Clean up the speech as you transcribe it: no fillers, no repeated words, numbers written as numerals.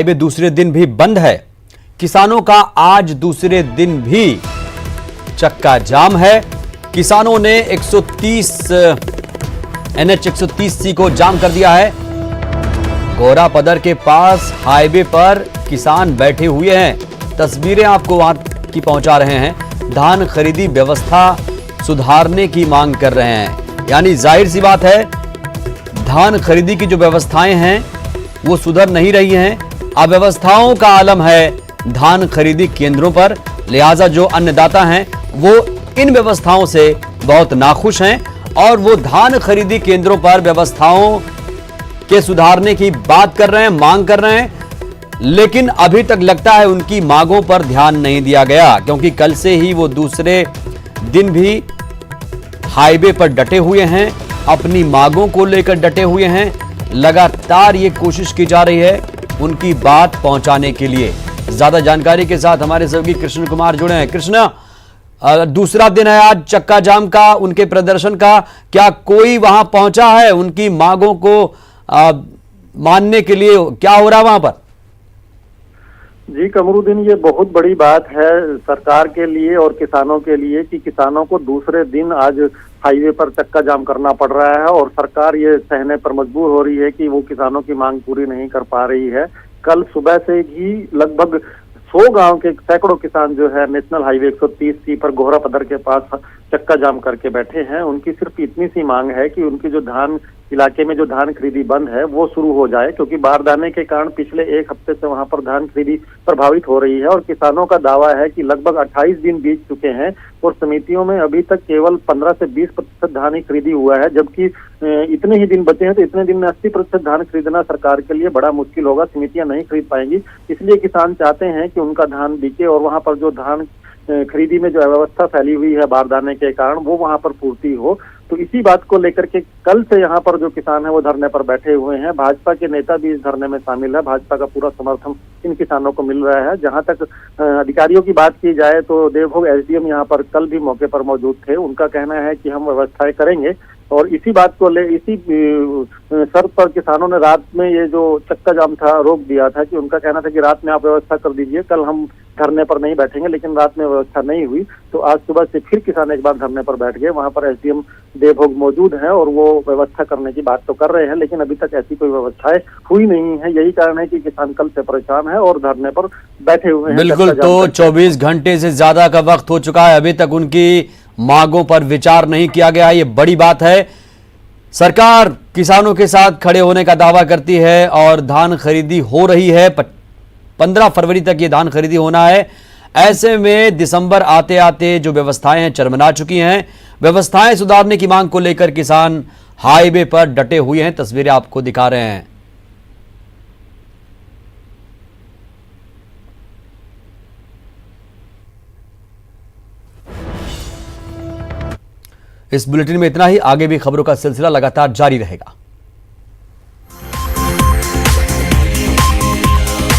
Highway दूसरे दिन भी बंद है। किसानों का आज दूसरे दिन भी चक्का जाम है। किसानों ने 130 NH 130C को जाम कर दिया है। गोरा पदर के पास हाईवे पर किसान बैठे हुए हैं। तस्वीरें आपको वहां की पहुंचा रहे हैं। धान खरीदी व्यवस्था सुधारने की मांग कर रहे हैं। यानी जाहिर सी बात है, धान खरीदी की जो व्यवस्थाएं हैं वो सुधर नहीं रही हैं। अव्यवस्थाओं का आलम है धान खरीदी केंद्रों पर। लिहाजा जो अन्नदाता हैं वो इन व्यवस्थाओं से बहुत नाखुश हैं और वो धान खरीदी केंद्रों पर व्यवस्थाओं के सुधारने की बात कर रहे हैं, मांग कर रहे हैं। लेकिन अभी तक लगता है उनकी मांगों पर ध्यान नहीं दिया गया, क्योंकि कल से ही वो दूसरे दिन भी हाईवे पर डटे हुए हैं, अपनी मांगों को लेकर डटे हुए हैं। लगातार ये कोशिश की जा रही है उनकी बात पहुंचाने के लिए। ज्यादा जानकारी के साथ हमारे सहयोगी कृष्ण कुमार जुड़े हैं। कृष्ण, दूसरा दिन है आज चक्का जाम का, उनके प्रदर्शन का। क्या कोई वहां पहुंचा है उनकी मांगों को मानने के लिए? क्या हो रहा है वहां पर? जी कमरुद्दीन, ये बहुत बड़ी बात है सरकार के लिए और किसानों के लिए कि किसानों को दूसरे दिन आज हाईवे पर चक्का जाम करना पड़ रहा है और सरकार ये सहने पर मजबूर हो रही है कि वो किसानों की मांग पूरी नहीं कर पा रही है। कल सुबह से ही लगभग 100 गांव के सैकड़ों किसान जो है नेशनल हाईवे 130C पर गोहरा पदर के पास चक्का जाम करके बैठे हैं। उनकी सिर्फ इतनी सी मांग है कि उनकी जो धान इलाके में जो धान खरीदी बंद है वो शुरू हो जाए, क्योंकि बारदाने के कारण पिछले एक हफ्ते से वहां पर धान खरीदी प्रभावित हो रही है। और किसानों का दावा है कि लगभग 28 दिन बीत चुके हैं और समितियों में अभी तक केवल 15 से 20% धान ही खरीदी हुआ है, जबकि इतने ही दिन बचे हैं। तो इतने दिन में 80% धान खरीदना सरकार के लिए बड़ा मुश्किल होगा, समितियां नहीं खरीद पाएंगी। इसलिए किसान चाहते हैं कि उनका धान बिके और वहां पर जो धान खरीदी में जो अव्यवस्था फैली हुई है बारदाने के कारण वो वहां पर पूर्ति हो। तो इसी बात को लेकर के कल से यहाँ पर जो किसान है वो धरने पर बैठे हुए हैं। भाजपा के नेता भी इस धरने में शामिल है। भाजपा का पूरा समर्थन इन किसानों को मिल रहा है। जहां तक अधिकारियों की बात की जाए तो देवभोग SDM यहाँ पर कल भी मौके पर मौजूद थे। उनका कहना है कि हम व्यवस्थाएं करेंगे और इसी बात को इसी शर्त पर किसानों ने रात में ये जो चक्का जाम था रोक दिया था, कि उनका कहना था कि रात में आप व्यवस्था कर दीजिए, कल हम धरने पर नहीं बैठेंगे। लेकिन रात में व्यवस्था नहीं हुई तो आज सुबह से फिर किसान एक बार धरने पर बैठ गए। वहां पर SDM देवभोग मौजूद है और वो व्यवस्था करने की बात तो कर रहे हैं, लेकिन अभी तक ऐसी कोई व्यवस्थाएं हुई नहीं है। यही कारण है कि किसान कल से परेशान है और धरने पर बैठे हुए हैं। बिल्कुल, तो 24 घंटे से ज्यादा का वक्त हो चुका है, अभी तक उनकी मांगों पर विचार नहीं किया गया। ये बड़ी बात है। सरकार किसानों के साथ खड़े होने का दावा करती है और धान खरीदी हो रही है। 15 फरवरी तक ये धान खरीदी होना है। ऐसे में दिसंबर आते आते जो व्यवस्थाएं हैं चरमरा चुकी हैं। व्यवस्थाएं सुधारने की मांग को लेकर किसान हाईवे पर डटे हुए हैं। तस्वीरें आपको दिखा रहे हैं। इस बुलेटिन में इतना ही। आगे भी खबरों का सिलसिला लगातार जारी रहेगा।